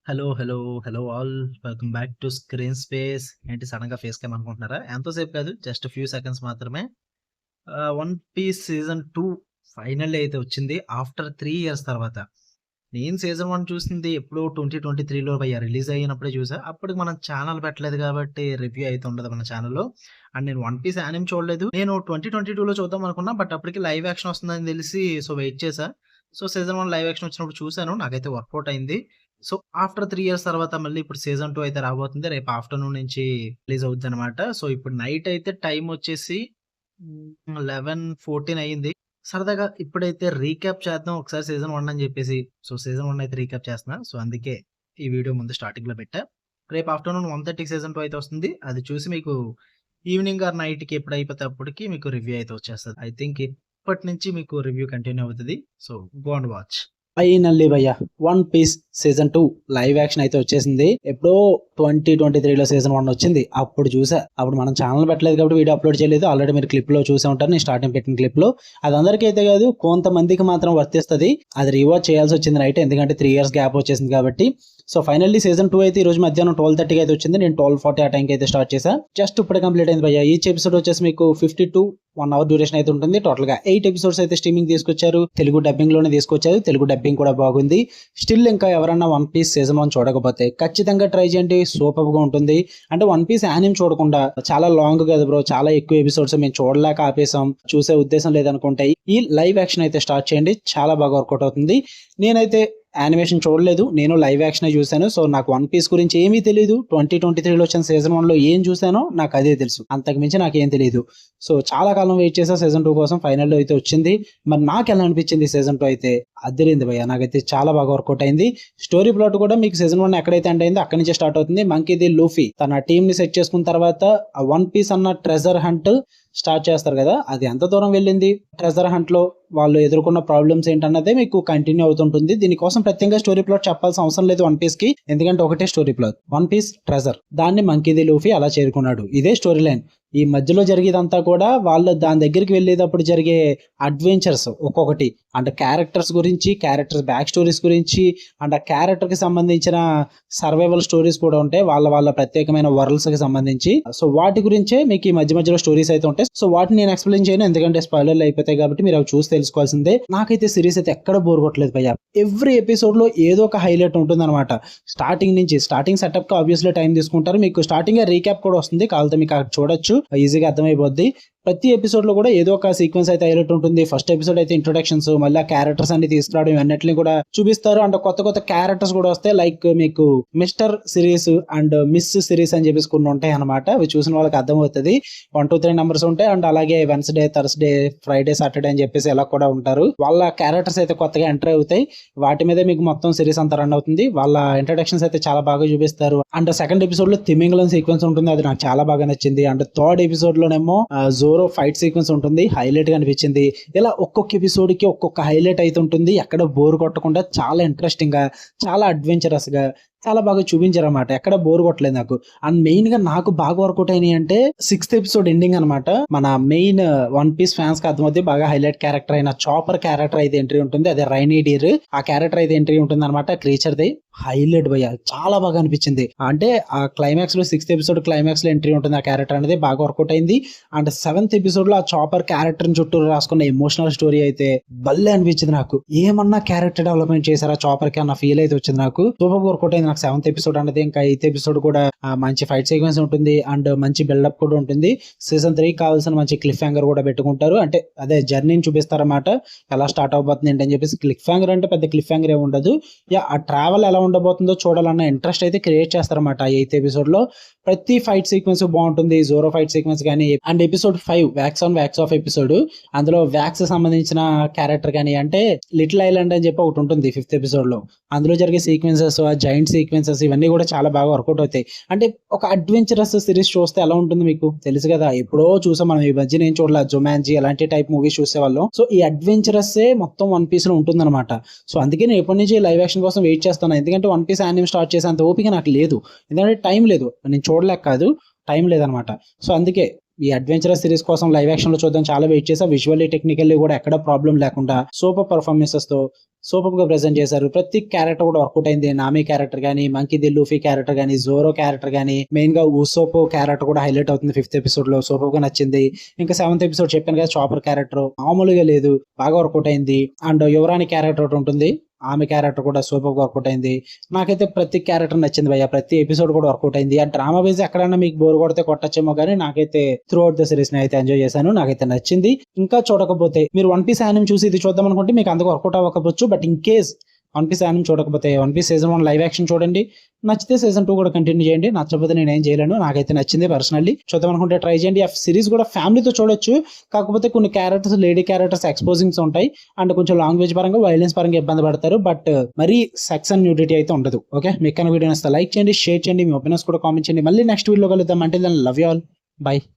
Hello, hello, hello all. Welcome back to screen space. ఏంటి సడన్‌గా face cam అనుకుంటున్నారా? ఎంతోసేపు కాదు. జస్ట్ ఫ్యూ సెకండ్స్ మాత్రమే. 'వన్ పీస్' సీజన్ 2 ఫైనల్లీ అయితే వచ్చింది. ఆఫ్టర్ 3 ఇయర్స్ తర్వాత. నేను సీజన్ 1 చూసింది ఎప్పుడో 2023లో రిలీజ్ అయినప్పుడే చూసా. అప్పటికి మనం ఛానెల్ పెట్టలేదు కాబట్టి రివ్యూ అయితే ఉండదు మన ఛానెల్‌లో. అండ్ నేను 'వన్ పీస్' యానిమ్ చూడలేదు. నేను 2022లో చూద్దాం అనుకున్నా. బట్ అప్పటికి లైవ్ యాక్షన్ వస్తుందని తెలిసి వెయిట్ చేశా. సీజన్ 1 లైవ్ యాక్షన్ వచ్చినప్పుడు చూసాను. నాకైతే వర్కౌట్ అయింది. ఆఫ్టర్ 3 ఇయర్స్ తర్వాత మళ్ళీ ఇప్పుడు సీజన్ 2 అయితే రాబోతుంది. రేపు ఆఫ్టర్‌నూన్ నుంచి రిలీజ్ అవుద్దనమాట. ఇప్పుడు నైట్ అయితే టైమ్ వచ్చేసి 11:14 అయింది. సరదాగా ఇప్పుడైతే రీక్యాప్ చేద్దాం ఒకసారి సీజన్ 1 అని చెప్పేసి. సీజన్ 1 అయితే రీక్యాప్ చేస్తున్నా. అందుకే ఈ వీడియో ముందు స్టార్టింగ్‌లో పెట్టా. రేపు ఆఫ్టర్‌నూన్ 1:30కి సీజన్ 2 అయితే వస్తుంది. అది చూసి మీకు ఈవినింగ్ ఆర్ నైట్‌కి ఎప్పుడు అయిపోతే అప్పటికి మీకు రివ్యూ అయితే వచ్చేస్తది. ఐ థింక్ ఇప్పటి నుంచి మీకు రివ్యూ కంటిన్యూ అవుతది. Go and watch. ఫైనల్లీ భయ్య 'One Piece' season 2 live action అయితే వచ్చేసింది. ఎప్పుడో 2023లో సీజన్ 1 వచ్చింది. అప్పుడు చూసా. అప్పుడు మనం ఛానల్ పెట్టలేదు కాబట్టి వీడియో అప్లోడ్ చేయలేదు. ఆల్రెడీ మీరు క్లిప్ లో చూసే ఉంటారు. నేను స్టార్టింగ్ పెట్టిన క్లిప్ లో. అది అందరికీ అయితే కాదు, కొంతమందికి మాత్రం వర్తిస్తుంది. అది రీవాచ్ చేయాల్సి వచ్చింది నైట్, ఎందుకంటే 3 ఇయర్స్ గ్యాప్ వచ్చేసింది కాబట్టి. ఫైనల్లీ సీజన్ 2 అయితే ఈ రోజు మధ్యాహ్నం 12:30కి అయితే వచ్చింది. నేను 12:40 ఆ టైంకి అయితే స్టార్ట్ చేశా. జస్ట్ ఇప్పుడు కంప్లీట్ అయింది భయ్య. ఈచ్ ఎపిసోడ్ వచ్చేసి మీకు 1 అవర్ డ్యూరేషన్ అయితే ఉంటుంది. టోటల్ గా 8 ఎపిసోడ్స్ అయితే స్ట్రీమింగ్ తీసుకొచ్చారు. తెలుగు డబ్బింగ్ లోనే తీసుకొచ్చారు. తెలుగు డబ్బింగ్ కూడా బాగుంది. స్టిల్ ఇంకా ఎవరన్నా 'వన్ పీస్' సీజన్ 1 చూడకపోతే ఖచ్చితంగా ట్రై చేయండి. సూపర్ గా ఉంటుంది. అంటే 'వన్ పీస్' యానిమ్ చూడకుండా చాలా లాంగ్ కదా బ్రో, చాలా ఎక్కువ ఎపిసోడ్స్ మేము చూడలేక ఆపేసాం, చూసే ఉద్దేశం లేదనుకుంటే ఈ లైవ్ యాక్షన్ అయితే స్టార్ట్ చేయండి. చాలా బాగా వర్కౌట్ అవుతుంది. నేనైతే యానిమేషన్ చూడలేదు, నేను లైవ్ యాక్షన్ చూశాను. నాకు 'వన్ పీస్' గురించి ఏమీ తెలియదు. 2023లో వచ్చిన సీజన్ 1లో ఏం చూసానో నాకు అదే తెలుసు. అంతకు మించి నాకేం తెలియదు. చాలా కాలం వెయిట్ చేసా సీజన్ 2 కోసం. ఫైనల్లో అయితే వచ్చింది. మరి నాకు ఎలా అనిపించింది సీజన్ 2 అయితే? అదిరింది భయ్య. నాకైతే చాలా బాగా వర్కౌట్ అయింది. స్టోరీ ప్లాట్ కూడా మీకు సీజన్ 1 ఎక్కడైతే ఎండ్ అయిందో అక్కడి నుంచే స్టార్ట్ అవుతుంది. మంకీ ది లూఫీ తన టీం ని సెట్ చేసుకున్న తర్వాత ఆ 'వన్ పీస్' అన్న ట్రెజర్ హంట్ స్టార్ట్ చేస్తారు కదా, అది ఎంత దూరం వెళ్ళింది, ట్రెజర్ హంట్ లో వాళ్ళు ఎదుర్కొన్న ప్రాబ్లమ్స్ ఏంటన్నదే మీకు కంటిన్యూ అవుతుంటుంది. దీనికోసం ప్రత్యేకంగా స్టోరీ ప్లాట్ చెప్పాల్సిన అవసరం లేదు 'వన్ పీస్' కి, ఎందుకంటే ఒకటే story plot. 'One Piece' treasure, దాన్ని మంకీ ది లూఫీ అలా చేరుకున్నాడు. ఇదే స్టోరీ లైన్. ఈ మధ్యలో జరిగేదంతా కూడా వాళ్ళు దాని దగ్గరికి వెళ్ళేటప్పుడు జరిగే అడ్వెంచర్స్ ఒక్కొక్కటి, అంటే క్యారెక్టర్స్ గురించి, క్యారెక్టర్స్ బ్యాక్ స్టోరీస్ గురించి, అండ్ ఆ క్యారెక్టర్ కి సంబంధించిన సర్వైవల్ స్టోరీస్ కూడా ఉంటాయి, వాళ్ళ ప్రత్యేకమైన వరల్డ్స్ కి సంబంధించి. వాటి గురించే మీకు ఈ మధ్యలో స్టోరీస్ అయితే ఉంటాయి. వాటిని నేను ఎక్స్ప్లెయిన్ చేయను, ఎందుకంటే స్పాయిలర్లు అయిపోతాయి కాబట్టి మీరు అవి చూసి తెలుసుకోవాల్సిందే. నాకైతే సిరీస్ అయితే ఎక్కడ బోర్ కొట్టలేదు భయ్య. ఎవ్రీ ఎపిసోడ్ లో ఏదో ఒక హైలైట్ ఉంటుంది అనమాట. స్టార్టింగ్ సెటప్ కి ఆబ్వియస్లీ టైం తీసుకుంటారు. మీకు స్టార్టింగ్ రీక్యాప్ కూడా వస్తుంది, కావాలంటే మీకు అక్కడ చూడొచ్చు, ఈజీగా అర్థమైపోద్ది. ప్రతి ఎపిసోడ్ లో కూడా ఏదో ఒక సీక్వెన్స్ అయితే హైలైట్ ఉంటుంది. ఫస్ట్ ఎపిసోడ్ అయితే ఇంట్రొడక్షన్స్, మళ్ళీ ఆ క్యారెక్టర్స్ అన్ని తీసుకురావడం, ఇవన్నిటిని కూడా చూపిస్తారు. అండ్ కొత్త క్యారెక్టర్స్ కూడా వస్తాయి. లైక్ మీకు mister series and miss series అని చెప్పేసి కొన్ని ఉంటాయి అనమాట. అవి చూసిన వాళ్ళకి అర్థమవుతుంది. 1, 2, 3 నెంబర్స్ ఉంటాయి. అండ్ అలాగే వెన్స్డే, థర్స్డే, ఫ్రైడే, సాటర్డే అని చెప్పేసి ఎలా కూడా ఉంటారు. వాళ్ళ క్యారెక్టర్స్ అయితే కొత్తగా ఎంటర్ అవుతాయి. వాటి మీద మీకు మొత్తం సిరీస్ అంతా రన్ అవుతుంది. వాళ్ళ ఇంట్రొడక్షన్స్ అయితే చాలా బాగా చూపిస్తారు. అండ్ సెకండ్ ఎపిసోడ్ లో తిమింగలం సీక్వెన్స్ ఉంటుంది, అది నాకు చాలా బాగా నచ్చింది. అండ్ థర్డ్ ఎపిసోడ్ లోనేమో జోరో ఫైట్ సీక్వెన్స్ ఉంటుంది, హైలైట్ గా అనిపించింది. ఇలా ఒక్కొక్క ఎపిసోడ్ కి ఒక్కొక్క హైలైట్ అయితే ఉంటుంది. ఎక్కడ బోర్ కొట్టకుండా చాలా ఇంట్రెస్టింగ్ గా, చాలా అడ్వెంచరస్ గా, చాలా బాగా చూపించారు అనమాట. ఎక్కడ బోర్ కొట్టలేదు నాకు. అండ్ మెయిన్ గా నాకు బాగా వర్కౌట్ అయినాయి అంటే 6th ఎపిసోడ్ ఎండింగ్ అనమాట. మన మెయిన్ 'వన్ పీస్' ఫ్యాన్స్ కి అర్థమవుతుంది, బాగా హైలైట్ క్యారెక్టర్ అయిన చాపర్ క్యారెక్టర్ అయితే ఎంట్రీ ఉంటుంది. అదే రైనీ డీర్, ఆ క్యారెక్టర్ అయితే ఎంట్రీ ఉంటుంది అనమాట. క్రీచర్ ది హైలైట్ భయ్య, చాలా బాగా అనిపించింది. అంటే ఆ క్లైమాక్స్ లో 6th ఎపిసోడ్ క్లైమాక్స్ లో ఎంట్రీ ఉంటుంది. ఆ క్యారెక్టర్ అనేది బాగా వర్కౌట్ అయింది. అండ్ 7th ఎపిసోడ్ లో ఆ చాపర్ క్యారెక్టర్ చుట్టూ రాసుకున్న ఎమోషనల్ స్టోరీ అయితే భలే అనిపించింది నాకు. ఏమన్నా క్యారెక్టర్ డెవలప్మెంట్ చేశారా చాపర్ కి అన్న ఫీల్ అయితే వచ్చింది నాకు. సూపర్ వర్కౌట్ అయింది నాకు 7th ఎపిసోడ్ అనేది. ఇంకా 8th ఎపిసోడ్ కూడా మంచి ఫైట్ సీక్వెన్స్ ఉంటుంది అండ్ మంచి బిల్డప్ కూడా ఉంటుంది. సీజన్ 3 కావాల్సిన మంచి క్లిఫ్ హ్యాంగర్ కూడా పెట్టుకుంటారు. అంటే అదే జర్నీని చూపిస్తారన్నమాట, ఎలా స్టార్ట్ అవబోతుంది ఏంటని చెప్పేసి. క్లిఫ్ హ్యాంగర్ అంటే పెద్ద క్లిఫ్ హ్యాంగర్ ఏమి ఉండదు. ఆ ట్రావెల్ ఎలా ఉండబోతుందో చూడాలన్న ఇంట్రెస్ట్ అయితే క్రియేట్ చేస్తారన్నమాట. 8th ఎపిసోడ్ లో ప్రతి ఫైట్ సీక్వెన్స్ బాగుంటుంది. జోరో ఫైట్ సీక్వెన్స్ కానీ, and episode 5 wax on wax of episode, అందులో వ్యాక్స్ సంబంధించిన క్యారెక్టర్ కానీ, అంటే లిటిల్ ఐలాండ్ అని చెప్పి ఒకటి ఉంటుంది 5th ఎపిసోడ్ లో. అందులో జరిగే సీక్వెన్సెస్, ఆ జైంట్ సీక్వెన్సెస్, ఇవన్నీ కూడా చాలా బాగా వర్కౌట్ అవుతాయి. అంటే ఒక అడ్వెంచరస్ సిరీస్ చూస్తే ఎలా ఉంటుంది మీకు తెలుసు కదా. ఎప్పుడో చూసాం మనం, ఈ మధ్య నేను చూడలేదు. జొమాన్జీ అలాంటి టైప్ మూవీస్ చూసేవాళ్ళం. ఈ అడ్వెంచరస్ మొత్తం 'వన్ పీస్' లో ఉంటుంది అనమాట. అందుకే నేను ఎప్పటి నుంచి లైవ్ యాక్షన్ కోసం వెయిట్ చేస్తాను. ఎందుకంటే 'వన్ పీస్' యానిమ్ స్టార్ట్ చేసేంత ఓపిక నాకు లేదు, ఎందుకంటే టైం లేదు. నేను చూడలేక కాదు, టైం లేదనమాట. అందుకే ఈ అడ్వెంచరస్ సిరీస్ కోసం లైవ్ యాక్షన్ లో చూద్దాం చాలా వెయిట్ చేసా. విజువల్లీ టెక్నికల్లీ కూడా ఎక్కడ ప్రాబ్లం లేకుండా సూపర్ పర్ఫార్మెన్సెస్ తో సూపర్ గా ప్రెజెంట్ చేశారు. ప్రతి క్యారెక్టర్ కూడా వర్కౌట్ అయింది. నామీ క్యారెక్టర్ గానీ, మంకీ ది లూఫీ క్యారెక్టర్ గానీ, జోరో క్యారెక్టర్ గానీ, మెయిన్ గా ఉసోపో క్యారెక్టర్ కూడా హైలైట్ అవుతుంది 5th ఎపిసోడ్ లో. సూపర్ గా నచ్చింది. ఇంకా 7th ఎపిసోడ్ చెప్పాను కదా, చాపర్ క్యారెక్టర్ మామూలుగా లేదు, బాగా వర్కౌట్ అయింది. అండ్ యువరాణి క్యారెక్టర్ ఒకటి ఉంటుంది, ఆమె క్యారెక్టర్ కూడా సూపర్ గా వర్కౌట్ అయింది. నాకైతే ప్రతి క్యారెక్టర్ నచ్చింది భయ్య, ప్రతి ఎపిసోడ్ కూడా వర్కౌట్ అయింది. ఆ డ్రామా బేస్ ఎక్కడైనా మీకు బోర్ కొడితే కొట్టచ్చేమో కానీ నాకైతే త్రూ అవుట్ ద సిరీస్ అయితే ఎంజాయ్ చేశాను, నాకైతే నచ్చింది. ఇంకా చూడకపోతే మీరు వన్ పీస్ యానిమ్ చూసి ఇది చూద్దాం అనుకుంటే మీకు అంతకు వర్కౌట్ అవ్వకపోవచ్చు. But in case One Piece anime చూడకపోతే One Piece season 1 live action చూడండి. నచ్చితే సీజన్ 2 కూడా కంటిన్యూ చేయండి. నచ్చకపోతే నేను ఏం చేయలేను, నాకైతే నచ్చింది పర్సనల్లీ. చూద్దాం అనుకుంటే ట్రై చేయండి. ఆ సిరీస్ కూడా ఫ్యామిలీతో చూడొచ్చు. కాకపోతే కొన్ని క్యారెక్టర్స్, లేడీ క్యారెక్టర్స్ ఎక్స్పోజింగ్స్ ఉంటాయి అండ్ కొంచెం లాంగ్వేజ్ పరంగా, వైలెన్స్ పరంగా ఇబ్బంది పడతారు. బట్ మరీ సెక్స్ అండ్ న్యూడిటీ అయితే ఉండదు. ఓకే, మీకు కనుక వీడియో నచ్చితే లైక్ చేయండి, షేర్ చేయండి, మీ ఒపీనియన్స్ కూడా కామెంట్ చేయండి. మళ్ళీ నెక్స్ట్ వీడియో కలుద్దాం. అంటే లవ్ యూ ఆల్, బై.